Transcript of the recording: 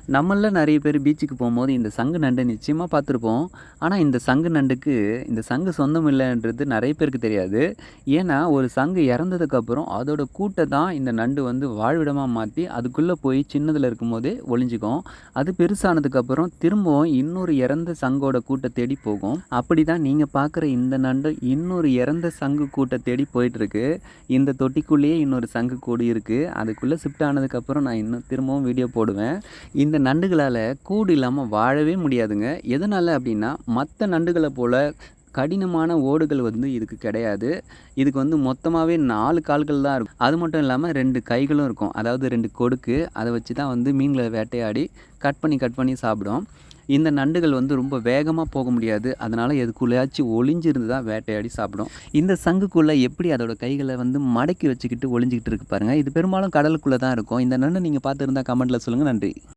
நம்மள்ல நெறைய பேர் பீச்சுக்கு போம்போது இந்த சங்கு நண்ட நிச்சயமா பார்த்துருப்போம். ஆனா, இந்த சங்கு நண்டுக்கு இந்த சங்கு சொந்தம் இல்லன்றது நெறைய பேருக்கு தெரியாது. ஏன்னா, ஒரு சங்கு இறந்ததுக்கப்புறம் அதோட கூட்ட தான் இந்த நண்டு வந்து வாழ்விடமா மாத்தி, அதுக்குள்ள போய் சின்னதுல இருக்கும்போதே ஒளிஞ்சுக்கும். அது பெருசானதுக்கப்புறம் திரும்பவும் இன்னொரு இறந்த சங்கோட கூட்ட தேடி போகும். அப்படிதான் நீங்க பார்க்குற இந்த நண்டு இன்னொரு இறந்த சங்கு கூட்ட தேடி போயிட்டுருக்கு. இந்த தொட்டிக்குள்ளேயே இன்னொரு சங்கு கூடு இருக்கு. அதுக்குள்ள ஷிஃப்ட் ஆனதுக்கப்புறம் நான் இன்னும் திரும்பவும் வீடியோ போடுவேன். இந்த நண்டுகளால கூடு இல்லாம வாழவே முடியாதுங்க. எதனால அப்டின்னா, மத்த நண்டுகள போல கடினமான ஓடுகள் வந்து இதுக்கு கிடையாது. இதுக்கு வந்து மொத்தமாவே 4 கால்கள் தான் இருக்கும். அது மட்டும் இல்லாம 2 கைகளும் இருக்கும். அதாவது 2 கொடுக்கு. அத வச்சு தான் வந்து மீன்கள வேட்டையாடி கட் பண்ணி சாப்பிடும். இந்த நண்டுகள் வந்து ரொம்ப வேகமா போக முடியாது. அதனால எதுக்குள்ளயாச்சும் ஒளிஞ்சிருந்து தான் வேட்டையாடி சாப்பிடும். இந்த சங்குக்குள்ள எப்படி அதோட கைகள வந்து மடக்கி வச்சுக்கிட்டு ஒளிஞ்சுகிட்டு இருக்கு பாருங்க. இது பெரும்பாலும் கடலுக்குள்ள தான் இருக்கும். இந்த நண்டு நீங்க பார்த்திருந்தா கமெண்ட்ல சொல்லுங்க. நன்றி.